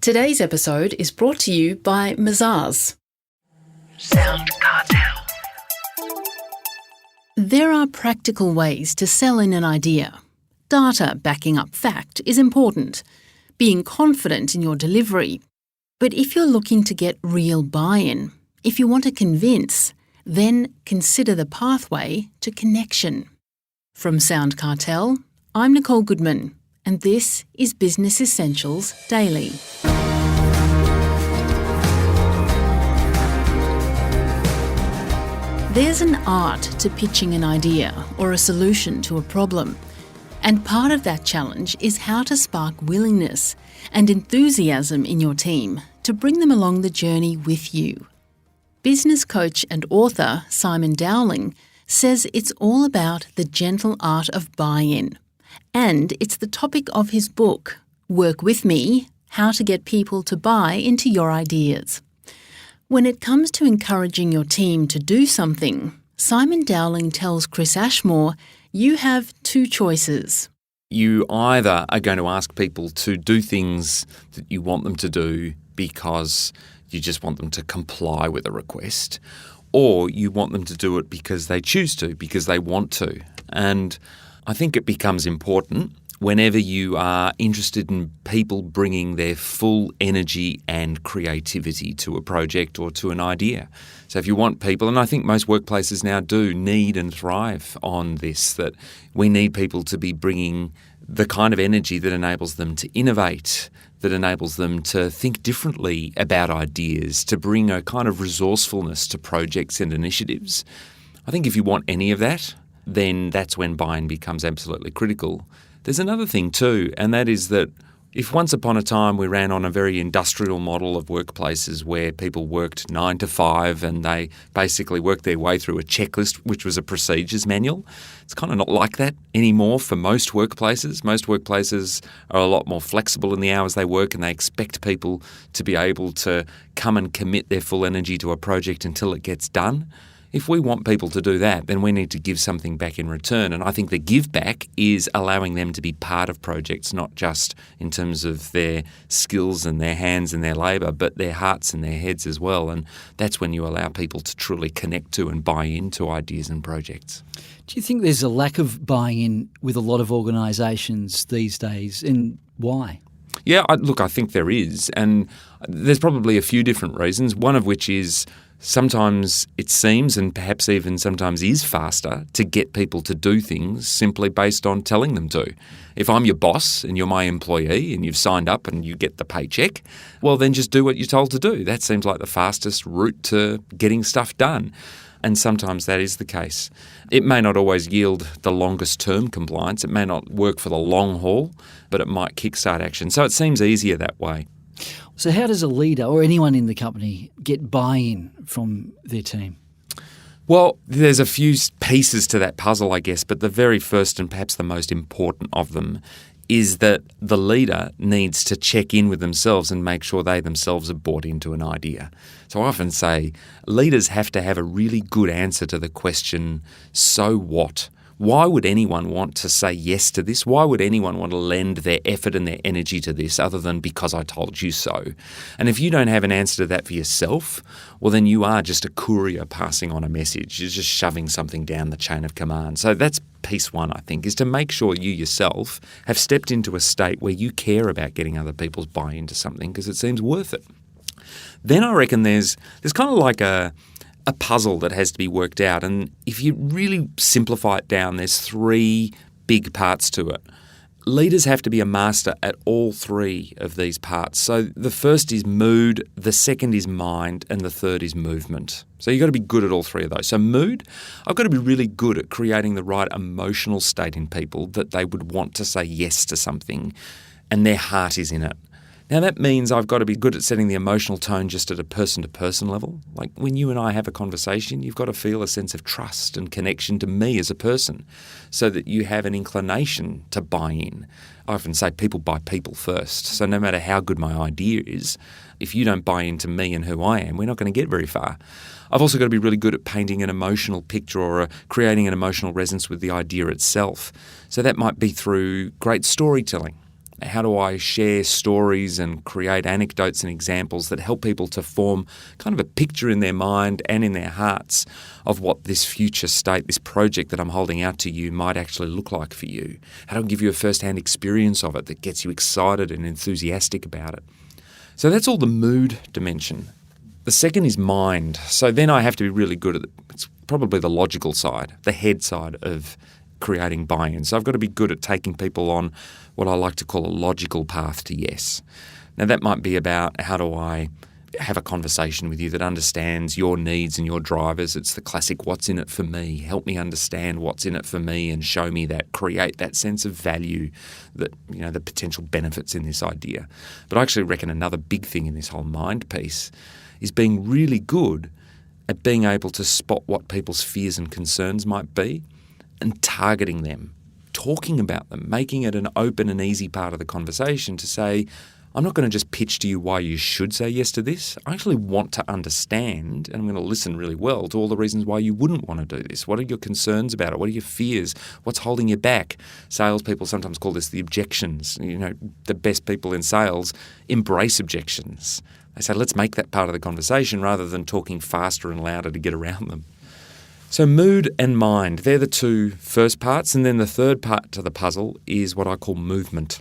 Today's episode is brought to you by Mazars. SoundCartel. There are practical ways to sell in an idea. Data backing up fact is important. Being confident in your delivery. But if you're looking to get real buy-in, if you want to convince, then consider the pathway to connection. From SoundCartel, I'm Nicole Goodman, and this is Business Essentials Daily. There's an art to pitching an idea or a solution to a problem. And part of that challenge is how to spark willingness and enthusiasm in your team to bring them along the journey with you. Business coach and author Simon Dowling says it's all about the gentle art of buy-in. And it's the topic of his book, Work With Me, How to Get People to Buy Into Your Ideas. When it comes to encouraging your team to do something, Simon Dowling tells Chris Ashmore, you have two choices. You either are going to ask people to do things that you want them to do because you just want them to comply with a request, or you want them to do it because they choose to, because they want to. And I think it becomes important whenever you are interested in people bringing their full energy and creativity to a project or to an idea. So if you want people, and I think most workplaces now do need and thrive on this, that we need people to be bringing the kind of energy that enables them to innovate, that enables them to think differently about ideas, to bring a kind of resourcefulness to projects and initiatives. I think if you want any of that, then that's when buy-in becomes absolutely critical. There's another thing too, and that is that if once upon a time we ran on a very industrial model of workplaces where people worked 9 to 5 and they basically worked their way through a checklist, which was a procedures manual, it's kind of not like that anymore for most workplaces. Most workplaces are a lot more flexible in the hours they work, and they expect people to be able to come and commit their full energy to a project until it gets done. If we want people to do that, then we need to give something back in return. And I think the give back is allowing them to be part of projects, not just in terms of their skills and their hands and their labour, but their hearts and their heads as well. And that's when you allow people to truly connect to and buy into ideas and projects. Do you think there's a lack of buy-in with a lot of organisations these days, and why? Yeah, I think there is. And there's probably a few different reasons, one of which is sometimes it seems, and perhaps even sometimes is, faster to get people to do things simply based on telling them to. If I'm your boss and you're my employee and you've signed up and you get the paycheck, well, then just do what you're told to do. That seems like the fastest route to getting stuff done. And sometimes that is the case. It may not always yield the longest term compliance. It may not work for the long haul, but it might kickstart action. So it seems easier that way. So how does a leader or anyone in the company get buy-in from their team? Well, there's a few pieces to that puzzle, I guess, but the very first and perhaps the most important of them is that the leader needs to check in with themselves and make sure they themselves are bought into an idea. So I often say leaders have to have a really good answer to the question, so what? Why would anyone want to say yes to this? Why would anyone want to lend their effort and their energy to this other than because I told you so? And if you don't have an answer to that for yourself, well, then you are just a courier passing on a message. You're just shoving something down the chain of command. So that's piece one, I think, is to make sure you yourself have stepped into a state where you care about getting other people's buy-in to something because it seems worth it. Then I reckon there's kind of like a puzzle that has to be worked out. And if you really simplify it down, there's 3 big parts to it. Leaders have to be a master at all 3 of these parts. So the first is mood, the second is mind, and the third is movement. So you've got to be good at all 3 of those. So mood, I've got to be really good at creating the right emotional state in people that they would want to say yes to something and their heart is in it. Now, that means I've got to be good at setting the emotional tone just at a person-to-person level. Like when you and I have a conversation, you've got to feel a sense of trust and connection to me as a person so that you have an inclination to buy in. I often say people buy people first. So no matter how good my idea is, if you don't buy into me and who I am, we're not going to get very far. I've also got to be really good at painting an emotional picture or creating an emotional resonance with the idea itself. So that might be through great storytelling. How do I share stories and create anecdotes and examples that help people to form kind of a picture in their mind and in their hearts of what this future state, this project that I'm holding out to you might actually look like for you? How do I give you a first-hand experience of it that gets you excited and enthusiastic about it? So that's all the mood dimension. The second is mind. So then I have to be really good at it's probably the logical side, the head side of creating buy-in. So I've got to be good at taking people on what I like to call a logical path to yes. Now that might be about how do I have a conversation with you that understands your needs and your drivers. It's the classic what's in it for me. Help me understand what's in it for me and show me that, create that sense of value, that, you know, the potential benefits in this idea. But I actually reckon another big thing in this whole mind piece is being really good at being able to spot what people's fears and concerns might be and targeting them, talking about them, making it an open and easy part of the conversation to say, I'm not going to just pitch to you why you should say yes to this. I actually want to understand, and I'm going to listen really well to all the reasons why you wouldn't want to do this. What are your concerns about it? What are your fears? What's holding you back? Salespeople sometimes call this the objections. You know, the best people in sales embrace objections. They say, let's make that part of the conversation rather than talking faster and louder to get around them. So mood and mind, they're the two first parts. And then the third part to the puzzle is what I call movement,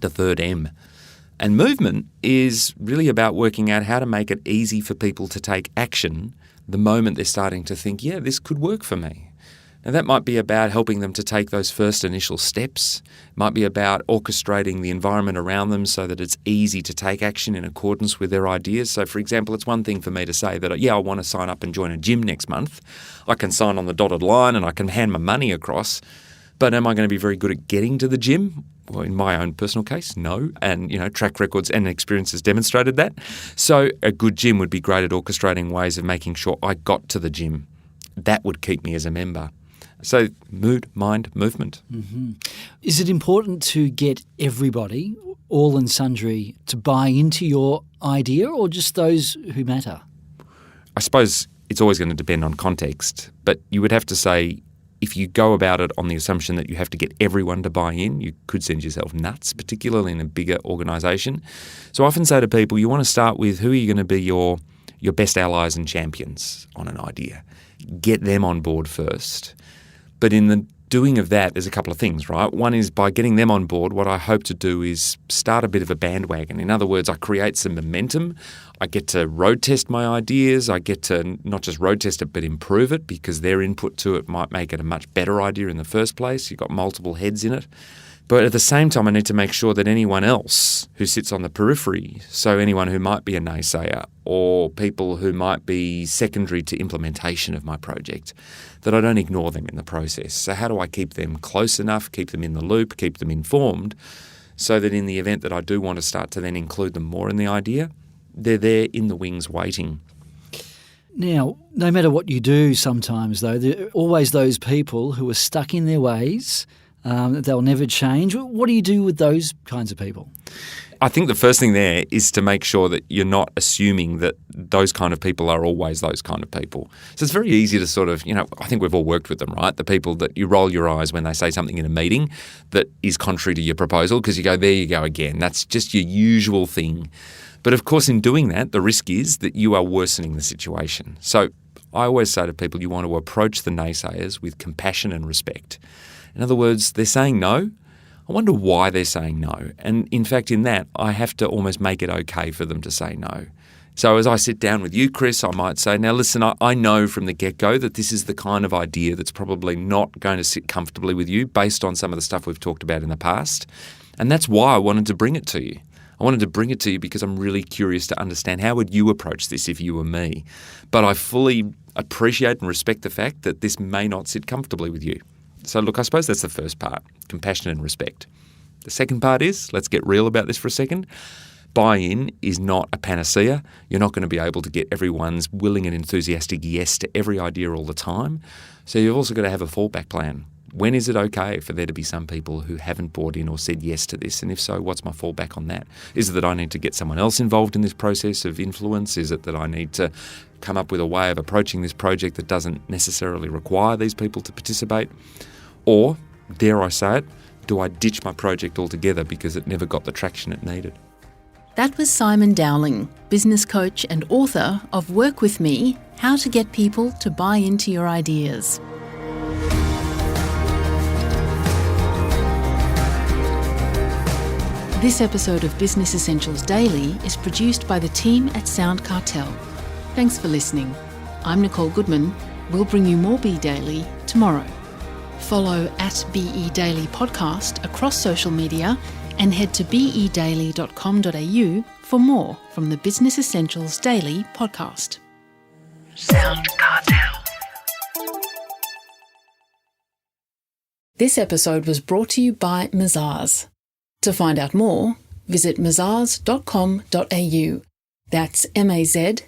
the third M. And movement is really about working out how to make it easy for people to take action the moment they're starting to think, yeah, this could work for me. Now that might be about helping them to take those first initial steps. It might be about orchestrating the environment around them so that it's easy to take action in accordance with their ideas. So for example, it's one thing for me to say that, yeah, I want to sign up and join a gym next month. I can sign on the dotted line and I can hand my money across. But am I going to be very good at getting to the gym? Well, in my own personal case, no. And, you know, track records and experiences demonstrated that. So a good gym would be great at orchestrating ways of making sure I got to the gym. That would keep me as a member. So mood, mind, movement. Mm-hmm. Is it important to get everybody, all and sundry, to buy into your idea or just those who matter? I suppose it's always going to depend on context, but you would have to say if you go about it on the assumption that you have to get everyone to buy in, you could send yourself nuts, particularly in a bigger organisation. So I often say to people, you want to start with who are you going to be your best allies and champions on an idea. Get them on board first. But in the doing of that, there's a couple of things, right? One is by getting them on board, what I hope to do is start a bit of a bandwagon. In other words, I create some momentum. I get to road test my ideas. I get to not just road test it, but improve it because their input to it might make it a much better idea in the first place. You've got multiple heads in it. But at the same time, I need to make sure that anyone else who sits on the periphery, so anyone who might be a naysayer or people who might be secondary to implementation of my project, that I don't ignore them in the process. So how do I keep them close enough, keep them in the loop, keep them informed, so that in the event that I do want to start to then include them more in the idea, they're there in the wings waiting. Now, no matter what you do sometimes, though, there are always those people who are stuck in their ways. They'll never change. What do you do with those kinds of people? I think the first thing there is to make sure that you're not assuming that those kind of people are always those kind of people. So it's very easy to sort of, I think we've all worked with them, right? The people that you roll your eyes when they say something in a meeting that is contrary to your proposal because you go, there you go again. That's just your usual thing. But of course, in doing that, the risk is that you are worsening the situation. So I always say to people, you want to approach the naysayers with compassion and respect. In other words, they're saying no. I wonder why they're saying no. And in fact, in that, I have to almost make it okay for them to say no. So as I sit down with you, Chris, I might say, now listen, I know from the get-go that this is the kind of idea that's probably not going to sit comfortably with you based on some of the stuff we've talked about in the past. And that's why I wanted to bring it to you. I wanted to bring it to you because I'm really curious to understand how would you approach this if you were me. But I fully appreciate and respect the fact that this may not sit comfortably with you. So look, I suppose that's the first part, compassion and respect. The second part is, let's get real about this for a second. Buy-in is not a panacea. You're not going to be able to get everyone's willing and enthusiastic yes to every idea all the time. So you've also got to have a fallback plan. When is it okay for there to be some people who haven't bought in or said yes to this? And if so, what's my fallback on that? Is it that I need to get someone else involved in this process of influence? Is it that I need to come up with a way of approaching this project that doesn't necessarily require these people to participate? Or, dare I say it, do I ditch my project altogether because it never got the traction it needed? That was Simon Dowling, business coach and author of Work With Me, How to Get People to Buy Into Your Ideas. This episode of Business Essentials Daily is produced by the team at SoundCartel. Thanks for listening. I'm Nicole Goodman. We'll bring you more Be Daily tomorrow. Follow @BE Daily Podcast across social media and head to bedaily.com.au for more from the Business Essentials Daily podcast. SoundCartel. This episode was brought to you by Mazars. To find out more, visit mazars.com.au. That's mazars.com.au.